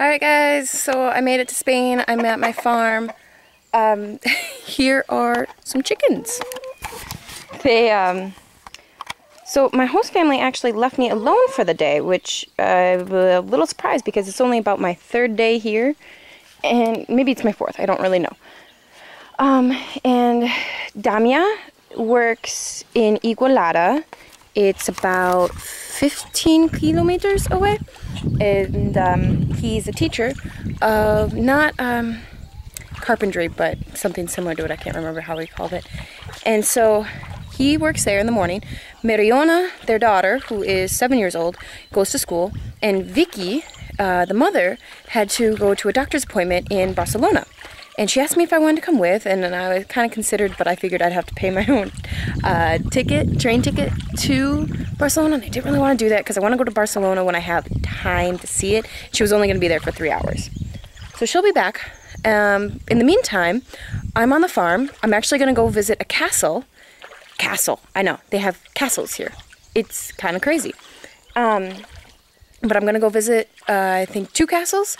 Alright guys, so I made it to Spain. I'm at my farm. Here are some chickens. So my host family actually left me alone for the day, which I'm a little surprised because it's only about my third day here. And maybe it's my fourth, I don't really know. And Damia works in Igualada. It's about 15 kilometers away. And he's a teacher of not carpentry, but something similar to it. I can't remember how we called it. And so he works there in the morning. Mariona, their daughter, who is 7 years old, goes to school. And Vicky, the mother, had to go to a doctor's appointment in Barcelona. And she asked me if I wanted to come with, and then I was kind of considered, but I figured I'd have to pay my own train ticket to Barcelona. And I didn't really want to do that because I want to go to Barcelona when I have time to see it. She was only going to be there for 3 hours. So she'll be back. In the meantime, I'm on the farm. I'm actually going to go visit a castle. I know, they have castles here. It's kind of crazy. But I'm going to go visit, I think, 2 castles.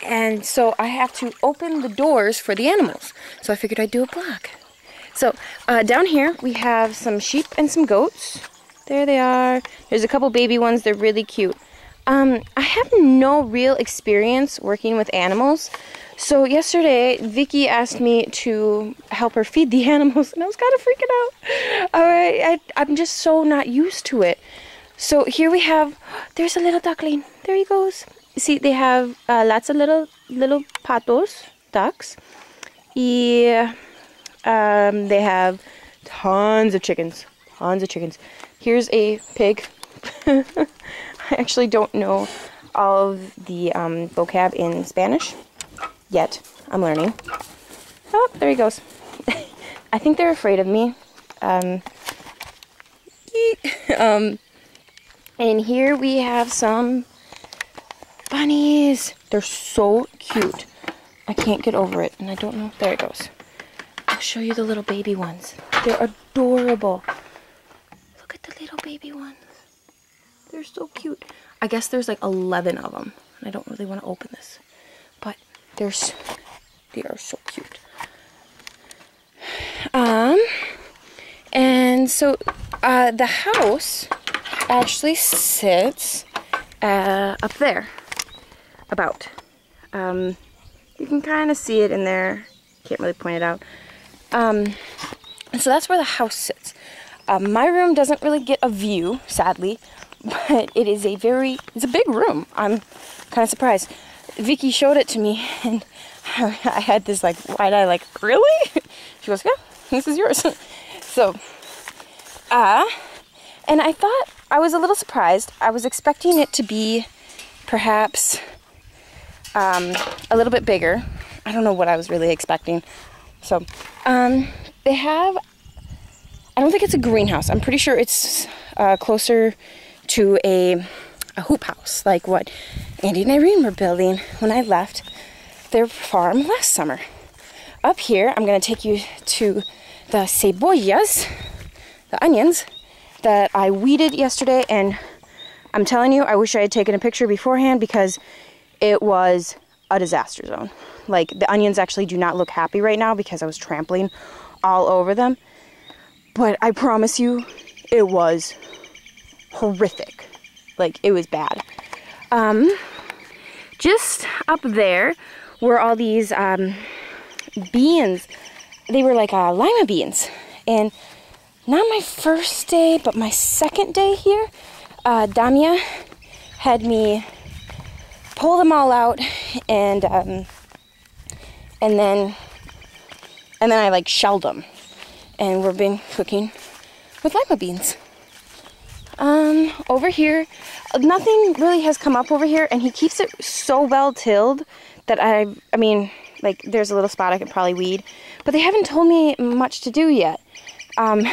And so I have to open the doors for the animals. So I figured I'd do a vlog. So down here we have some sheep and some goats. There they are. There's a couple baby ones. They're really cute. I have no real experience working with animals. So yesterday Vicky asked me to help her feed the animals. And I was kind of freaking out. I'm just so not used to it. So here we have, there's a little duckling. There he goes. See, they have lots of little patos, ducks. They have tons of chickens. Here's a pig. I actually don't know all of the vocab in Spanish yet. I'm learning. Oh, there he goes. I think they're afraid of me. And here we have some bunnies. They're so cute. I can't get over it, and I don't know. There it goes. I'll show you the little baby ones. They're adorable. Look at the little baby ones. They're so cute. I guess there's like 11 of them, and I don't really want to open this, but they are so cute. And so the house actually sits up there. You can kind of see it in there. Can't really point it out. So that's where the house sits. My room doesn't really get a view, sadly, but it's a big room. I'm kind of surprised. Vicky showed it to me, and I had this like wide eye, like, really? She goes, yeah, this is yours. So, and I thought, I was a little surprised. I was expecting it to be perhaps a little bit bigger. I don't know what I was really expecting. So, they have, I don't think it's a greenhouse. I'm pretty sure it's closer to a hoop house, like what Andy and Irene were building when I left their farm last summer. Up here, I'm going to take you to the cebollas, the onions, that I weeded yesterday, and I'm telling you, I wish I had taken a picture beforehand because it was a disaster zone. Like, the onions actually do not look happy right now because I was trampling all over them. But I promise you, it was horrific. Like, it was bad. Just up there were all these beans. They were like lima beans. And not my first day, but my second day here, Damia had me pull them all out, and then I like shelled them, and we've been cooking with lima beans. Over here, nothing really has come up over here, and he keeps it so well tilled that I mean, like, there's a little spot I could probably weed, but they haven't told me much to do yet. Andy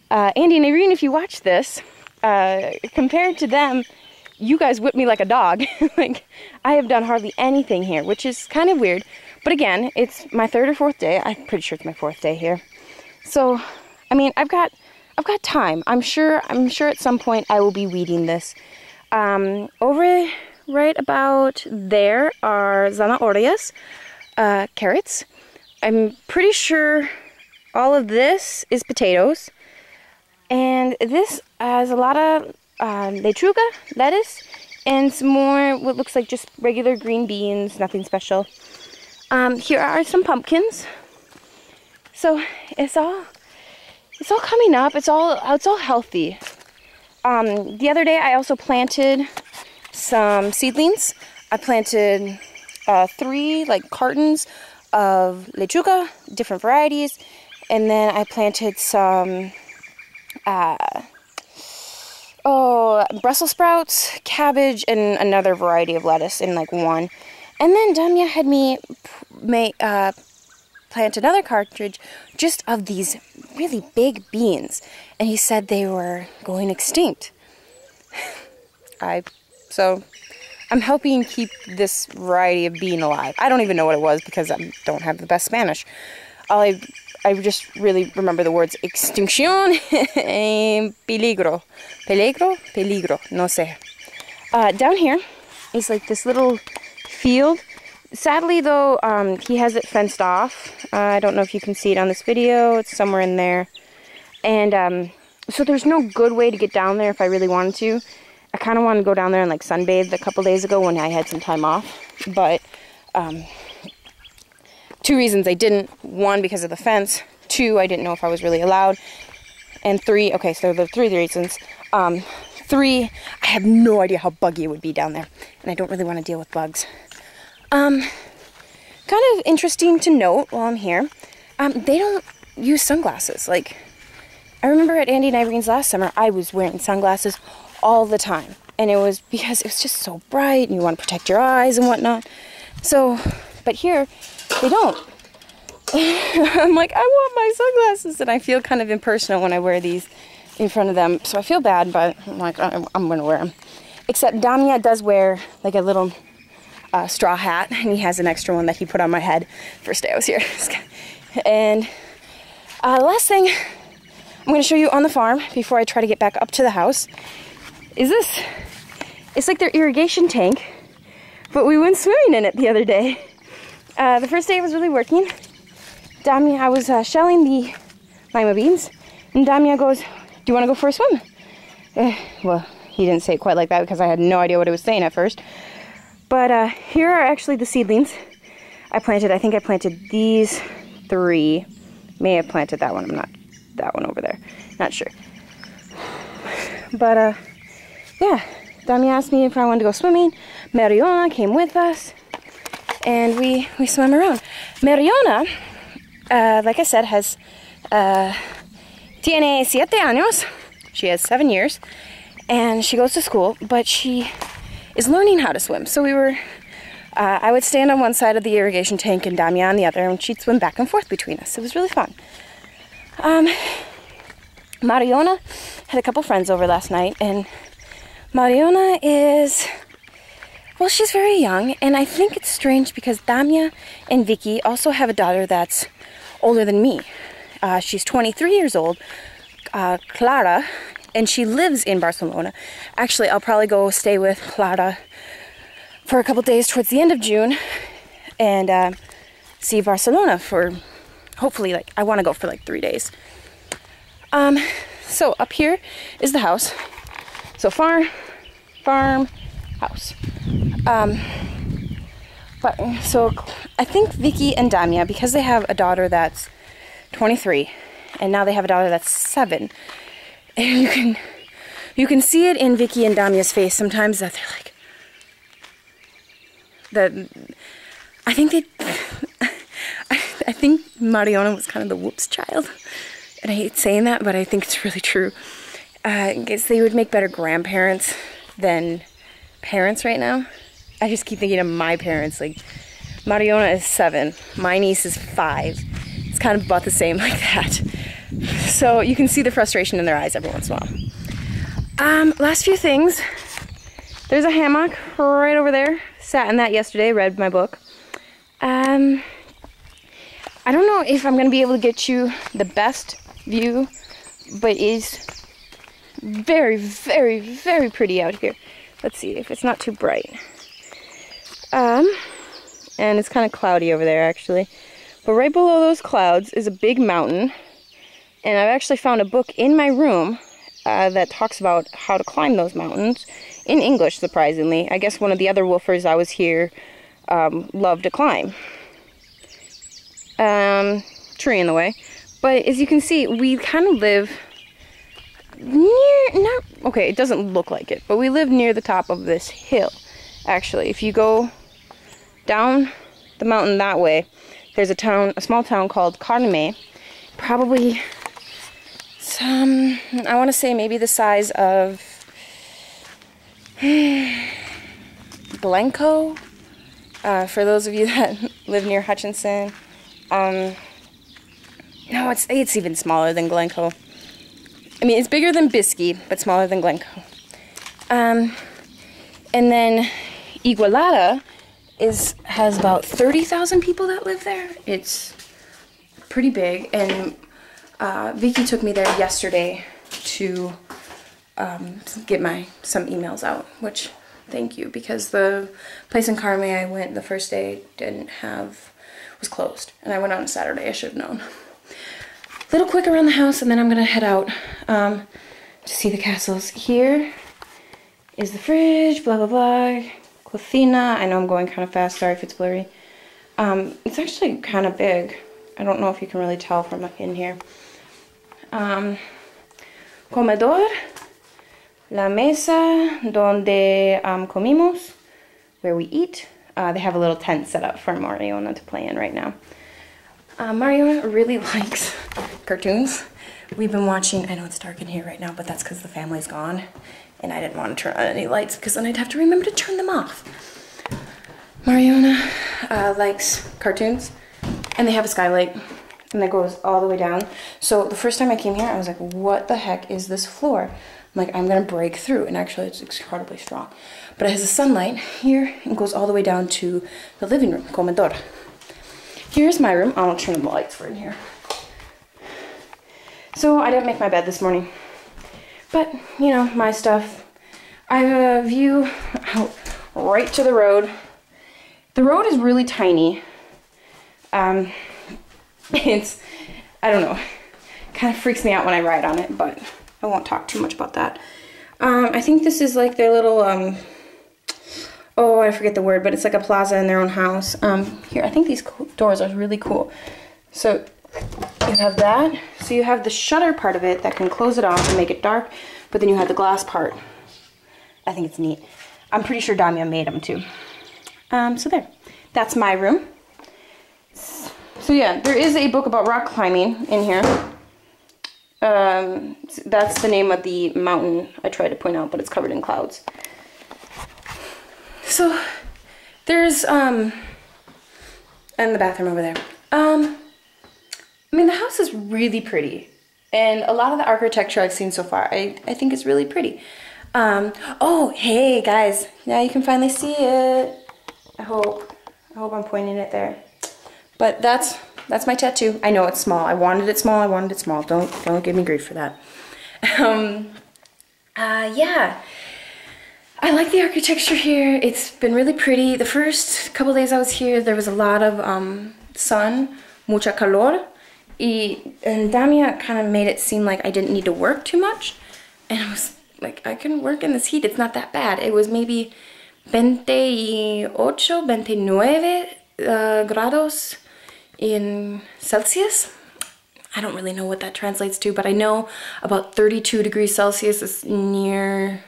and Irene, if you watch this, compared to them, you guys whip me like a dog. Like, I have done hardly anything here, which is kind of weird. But again, it's my 3rd or 4th day. I'm pretty sure it's my 4th day here. So, I mean, I've got time. I'm sure at some point I will be weeding this. Over right about there are zanahorias, carrots. I'm pretty sure all of this is potatoes. And this has a lot of lechuga, lettuce, and some more what looks like just regular green beans, nothing special. Here are some pumpkins. So it's all coming up. It's all healthy. The other day I also planted some seedlings. I planted 3 like cartons of lechuga, different varieties, and then I planted some Brussels sprouts, cabbage, and another variety of lettuce in like one. And then Damia had me plant another cartridge just of these really big beans, and he said they were going extinct. So I'm helping keep this variety of bean alive. I don't even know what it was because I don't have the best Spanish. I just really remember the words extinción and peligro. Peligro, no sé. Down here is like this little field. Sadly though, he has it fenced off. I don't know if you can see it on this video. It's somewhere in there. And so there's no good way to get down there if I really wanted to. I kind of wanted to go down there and like sunbathe a couple days ago when I had some time off. But 2 reasons I didn't. 1, because of the fence. 2, I didn't know if I was really allowed. And 3, okay, so the 3 reasons. 3, I have no idea how buggy it would be down there. And I don't really want to deal with bugs. Kind of interesting to note while I'm here, they don't use sunglasses. Like, I remember at Andy and Irene's last summer, I was wearing sunglasses all the time. And it was because it was just so bright and you want to protect your eyes and whatnot. So, but here, they don't. I'm like, I want my sunglasses, and I feel kind of impersonal when I wear these in front of them. So I feel bad, but I'm like, I'm going to wear them. Except Damia does wear like a little straw hat, and he has an extra one that he put on my head first day I was here. And the last thing I'm going to show you on the farm before I try to get back up to the house is this. It's like their irrigation tank, but we went swimming in it the other day. The first day I was really working. Damia, I was shelling the lima beans, and Damia goes, "Do you want to go for a swim?" Well, he didn't say it quite like that because I had no idea what he was saying at first. But here are actually the seedlings I planted. I think I planted these 3. May have planted that one. I'm not, that one over there. Not sure. But yeah, Damia asked me if I wanted to go swimming. Mariona came with us, and we swam around. Mariona, like I said, has tiene 7 años. She has 7 years, and she goes to school, but she is learning how to swim. So we were, I would stand on one side of the irrigation tank and Damia on the other, and she'd swim back and forth between us. It was really fun. Mariona had a couple friends over last night, and Mariona is, well, she's very young, and I think it's strange because Damia and Vicky also have a daughter that's older than me. She's 23 years old, Clara, and she lives in Barcelona. Actually, I'll probably go stay with Clara for a couple days towards the end of June and see Barcelona for, hopefully, like, I want to go for like 3 days. So up here is the house. So farm, house. But so I think Vicky and Damia, because they have a daughter that's 23, and now they have a daughter that's 7, and you can see it in Vicky and Damia's face sometimes that they're like, I think Mariona was kind of the whoops child, and I hate saying that, but I think it's really true. I guess they would make better grandparents than parents right now. I just keep thinking of my parents. Like, Mariona is 7, my niece is 5. It's kind of about the same like that. So you can see the frustration in their eyes every once in a while. Last few things. There's a hammock right over there. Sat in that yesterday, read my book. I don't know if I'm going to be able to get you the best view, but it's very, very, very pretty out here. Let's see if it's not too bright. And it's kind of cloudy over there actually. But right below those clouds is a big mountain. And I've actually found a book in my room that talks about how to climb those mountains in English, surprisingly. I guess one of the other woofers I was here loved to climb. Tree in the way. But as you can see, we kind of live near, okay, it doesn't look like it, but we live near the top of this hill. Actually, if you go down the mountain that way, there's a small town called Carme, probably I want to say maybe the size of Glencoe, for those of you that live near Hutchinson. No, it's even smaller than Glencoe. I mean, it's bigger than Bisky, but smaller than Glencoe. And then Igualada has about 30,000 people that live there. It's pretty big, and Vicky took me there yesterday to get some emails out, which thank you, because the place in Carme I went the first day was closed, and I went on a Saturday. I should have known. A little quick around the house, and then I'm gonna head out to see the castles. Here is the fridge, blah blah blah. Cocina. I know I'm going kind of fast, sorry if it's blurry. It's actually kind of big. I don't know if you can really tell from in here. Comedor, la mesa donde comimos, where we eat. They have a little tent set up for Mariona to play in right now. Mariona really likes cartoons. We've been watching, I know it's dark in here right now, but that's because the family's gone. And I didn't want to turn on any lights because then I'd have to remember to turn them off. Mariona likes cartoons, and they have a skylight, and that goes all the way down. So the first time I came here, I was like, what the heck is this floor? I'm like, I'm gonna break through, and actually it's incredibly strong. But it has a sunlight here, and goes all the way down to the living room, comedor. Here's my room. I'll turn on the lights for in here. So I didn't make my bed this morning. But, you know, my stuff. I have a view out right to the road. The road is really tiny. It's, I don't know, kind of freaks me out when I ride on it, but I won't talk too much about that. I think this is like their little, oh, I forget the word, but it's like a plaza in their own house. Here, I think these doors are really cool. So you have that. So you have the shutter part of it that can close it off and make it dark, but then you have the glass part. I think it's neat. I'm pretty sure Damia made them too. So there. That's my room. So yeah, there is a book about rock climbing in here. That's the name of the mountain I tried to point out, but it's covered in clouds. So there's and the bathroom over there. I mean, the house is really pretty, and a lot of the architecture I've seen so far, I think is really pretty. Oh, hey guys, now you can finally see it. I hope I'm pointing it there. But that's my tattoo. I know it's small. I wanted it small. Don't give me grief for that. Yeah. I like the architecture here. It's been really pretty. The first couple days I was here, there was a lot of sun, mucha calor. And Damia kind of made it seem like I didn't need to work too much. And I was like, I can work in this heat. It's not that bad. It was maybe 28, 29 grados in Celsius. I don't really know what that translates to, but I know about 32 degrees Celsius is near,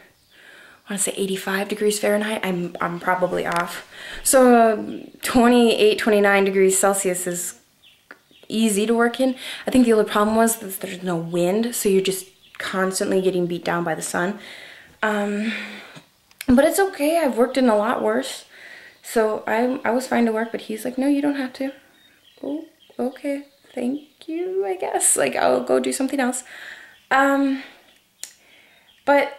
I want to say 85 degrees Fahrenheit. I'm probably off. So 28, 29 degrees Celsius is easy to work in. I think the only problem was that there's no wind, so you're just constantly getting beat down by the sun. But it's okay. I've worked in a lot worse. So I was fine to work, but he's like, no, you don't have to. Oh, okay. Thank you, I guess. Like, I'll go do something else. But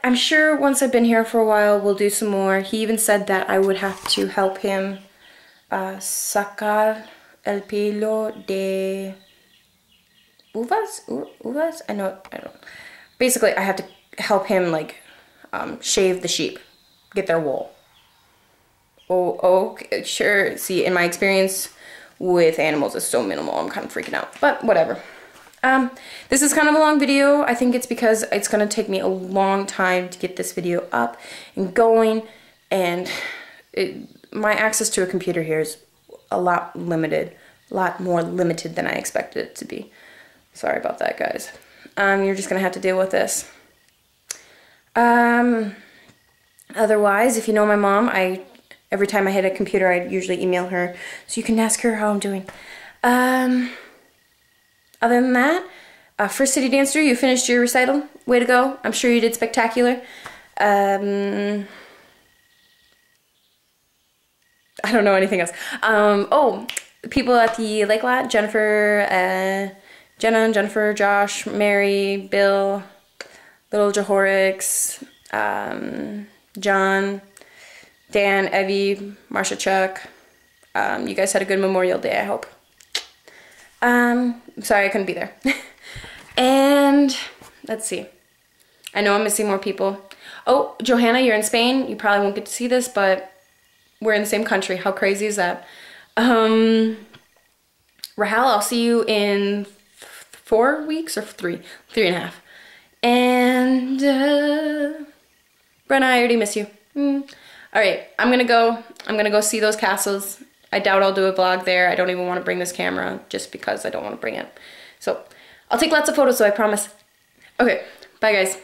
I'm sure once I've been here for a while, we'll do some more. He even said that I would have to help him sacar el pelo de uvas? Uvas? I don't. Basically, I have to help him, like, shave the sheep, get their wool. okay, sure. See, in my experience with animals, it's so minimal. I'm kind of freaking out, but whatever. This is kind of a long video. I think it's because it's going to take me a long time to get this video up and going, and my access to a computer here is a lot more limited than I expected it to be. Sorry about that, guys. You're just going to have to deal with this. Otherwise, if you know my mom, every time I hit a computer, I usually email her, so you can ask her how I'm doing. Other than that, First City Dancer, you finished your recital. Way to go. I'm sure you did spectacular. I don't know anything else. Oh, people at the Lake Lot, Jenna, Jennifer, Josh, Mary, Bill, Little Jahorix, John, Dan, Evie, Marsha, Chuck. You guys had a good Memorial Day, I hope. Sorry I couldn't be there. And let's see. I know I'm missing more people. Oh, Johanna, you're in Spain. You probably won't get to see this, but we're in the same country. How crazy is that? Rahal, I'll see you in 4 weeks or 3.5. And Brenna, I already miss you. All right, I'm gonna go see those castles. I doubt I'll do a vlog there. I don't even want to bring this camera just because I don't want to bring it. So I'll take lots of photos, so I promise. Okay, bye guys.